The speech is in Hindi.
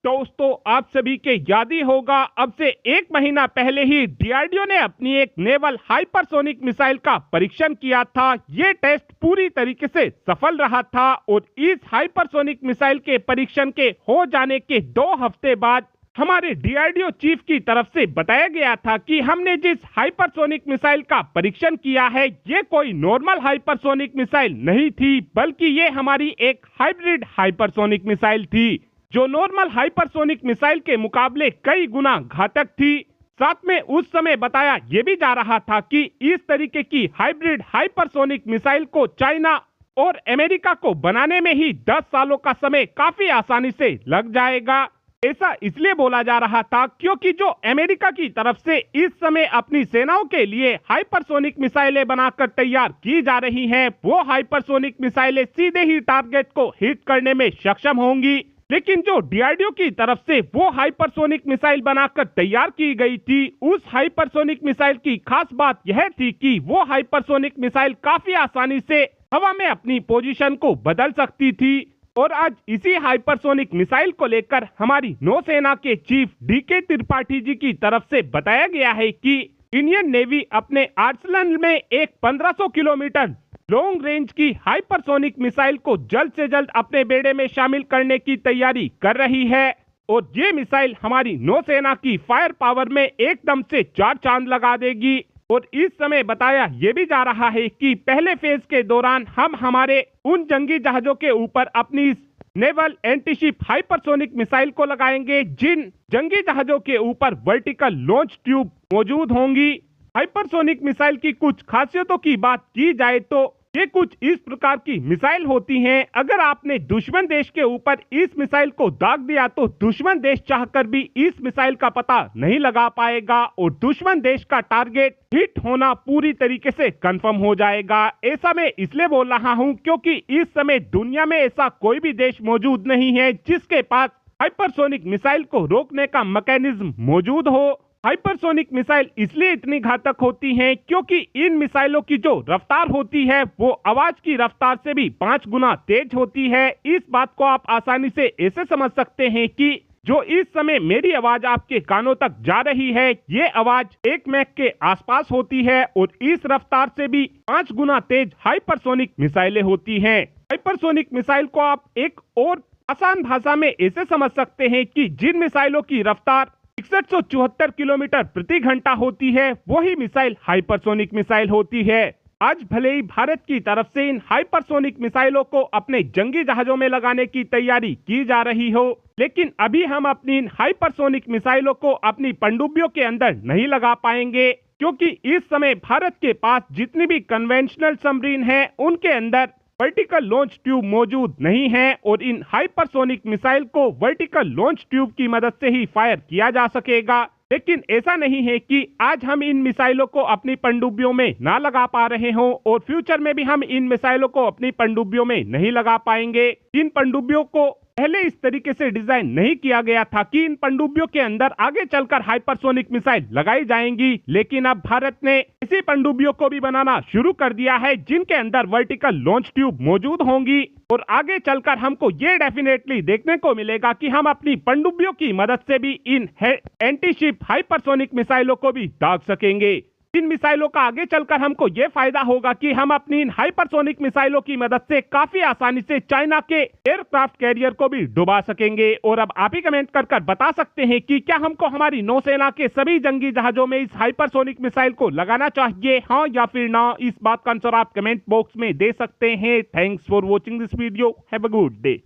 दोस्तों आप सभी के याद ही होगा अब से एक महीना पहले ही डीआरडीओ ने अपनी एक नेवल हाइपरसोनिक मिसाइल का परीक्षण किया था। ये टेस्ट पूरी तरीके से सफल रहा था और इस हाइपरसोनिक मिसाइल के परीक्षण के हो जाने के 2 हफ्ते बाद हमारे डीआरडीओ चीफ की तरफ से बताया गया था कि हमने जिस हाइपरसोनिक मिसाइल का परीक्षण किया है ये कोई नॉर्मल हाइपरसोनिक मिसाइल नहीं थी, बल्कि ये हमारी एक हाइब्रिड हाइपरसोनिक मिसाइल थी जो नॉर्मल हाइपरसोनिक मिसाइल के मुकाबले कई गुना घातक थी। साथ में उस समय बताया यह भी जा रहा था कि इस तरीके की हाइब्रिड हाइपरसोनिक मिसाइल को चाइना और अमेरिका को बनाने में ही 10 सालों का समय काफी आसानी से लग जाएगा। ऐसा इसलिए बोला जा रहा था क्योंकि जो अमेरिका की तरफ से इस समय अपनी सेनाओं के लिए हाइपरसोनिक मिसाइलें बनाकर तैयार की जा रही हैं, वो हाइपरसोनिक मिसाइलें सीधे ही टारगेट को हिट करने में सक्षम होंगी। लेकिन जो डीआरडीओ की तरफ से वो हाइपरसोनिक मिसाइल बनाकर तैयार की गई थी, उस हाइपरसोनिक मिसाइल की खास बात यह थी कि वो हाइपरसोनिक मिसाइल काफी आसानी से हवा में अपनी पोजीशन को बदल सकती थी। और आज इसी हाइपरसोनिक मिसाइल को लेकर हमारी नौसेना के चीफ डीके त्रिपाठी जी की तरफ से बताया गया है कि इंडियन नेवी अपने आर्सेनल में एक 1500 किलोमीटर लॉन्ग रेंज की हाइपरसोनिक मिसाइल को जल्द से जल्द अपने बेड़े में शामिल करने की तैयारी कर रही है और ये मिसाइल हमारी नौसेना की फायर पावर में एकदम से 4 चांद लगा देगी। और इस समय बताया यह भी जा रहा है कि पहले फेज के दौरान हम हमारे उन जंगी जहाजों के ऊपर अपनी इस नेवल एंटीशिप हाइपरसोनिक मिसाइल को लगाएंगे जिन जंगी जहाजों के ऊपर वर्टिकल लॉन्च ट्यूब मौजूद होंगी। हाइपरसोनिक मिसाइल की कुछ खासियतों की बात की जाए तो ये कुछ इस प्रकार की मिसाइल होती हैं। अगर आपने दुश्मन देश के ऊपर इस मिसाइल को दाग दिया तो दुश्मन देश चाहकर भी इस मिसाइल का पता नहीं लगा पाएगा और दुश्मन देश का टारगेट हिट होना पूरी तरीके से कंफर्म हो जाएगा। ऐसा मैं इसलिए बोल रहा हूं क्योंकि इस समय दुनिया में ऐसा कोई भी देश मौजूद नहीं है जिसके पास हाइपरसोनिक मिसाइल को रोकने का मैकेनिज्म मौजूद हो। हाइपरसोनिक मिसाइल इसलिए इतनी घातक होती हैं क्योंकि इन मिसाइलों की जो रफ्तार होती है वो आवाज की रफ्तार से भी 5 गुना तेज होती है। इस बात को आप आसानी से ऐसे समझ सकते हैं कि जो इस समय मेरी आवाज आपके कानों तक जा रही है ये आवाज 1 मैक के आसपास होती है और इस रफ्तार से भी 5 गुना तेज हाइपरसोनिक मिसाइलें होती हैं। हाइपरसोनिक मिसाइल को आप एक और आसान भाषा में ऐसे समझ सकते हैं कि जिन मिसाइलों की रफ्तार 6174 किलोमीटर प्रति घंटा होती है वही मिसाइल हाइपरसोनिक मिसाइल होती है। आज भले ही भारत की तरफ से इन हाइपरसोनिक मिसाइलों को अपने जंगी जहाजों में लगाने की तैयारी की जा रही हो, लेकिन अभी हम अपनी इन हाइपरसोनिक मिसाइलों को अपनी पनडुब्बियों के अंदर नहीं लगा पाएंगे क्योंकि इस समय भारत के पास जितनी भी कन्वेंशनल सबमरीन है उनके अंदर वर्टिकल लॉन्च ट्यूब मौजूद नहीं है और इन हाइपरसोनिक मिसाइल को वर्टिकल लॉन्च ट्यूब की मदद से ही फायर किया जा सकेगा। लेकिन ऐसा नहीं है कि आज हम इन मिसाइलों को अपनी पनडुब्बियों में ना लगा पा रहे हों और फ्यूचर में भी हम इन मिसाइलों को अपनी पनडुब्बियों में नहीं लगा पाएंगे। इन पनडुब्बियों को पहले इस तरीके से डिजाइन नहीं किया गया था कि इन पनडुब्बियों के अंदर आगे चलकर हाइपरसोनिक मिसाइल लगाई जाएंगी, लेकिन अब भारत ने इसी पनडुब्बियों को भी बनाना शुरू कर दिया है जिनके अंदर वर्टिकल लॉन्च ट्यूब मौजूद होंगी और आगे चलकर हमको ये डेफिनेटली देखने को मिलेगा कि हम अपनी पनडुब्बियों की मदद से भी इन एंटीशिप हाइपरसोनिक मिसाइलों को भी दाग सकेंगे। इन मिसाइलों का आगे चलकर हमको ये फायदा होगा कि हम अपनी इन हाइपरसोनिक मिसाइलों की मदद से काफी आसानी से चाइना के एयरक्राफ्ट कैरियर को भी डुबा सकेंगे। और अब आप ही कमेंट कर बता सकते हैं कि क्या हमको हमारी नौसेना के सभी जंगी जहाजों में इस हाइपरसोनिक मिसाइल को लगाना चाहिए, हाँ या फिर ना। इस बात का आंसर आप कमेंट बॉक्स में दे सकते हैं। Thanks for watching this video. Have a good day.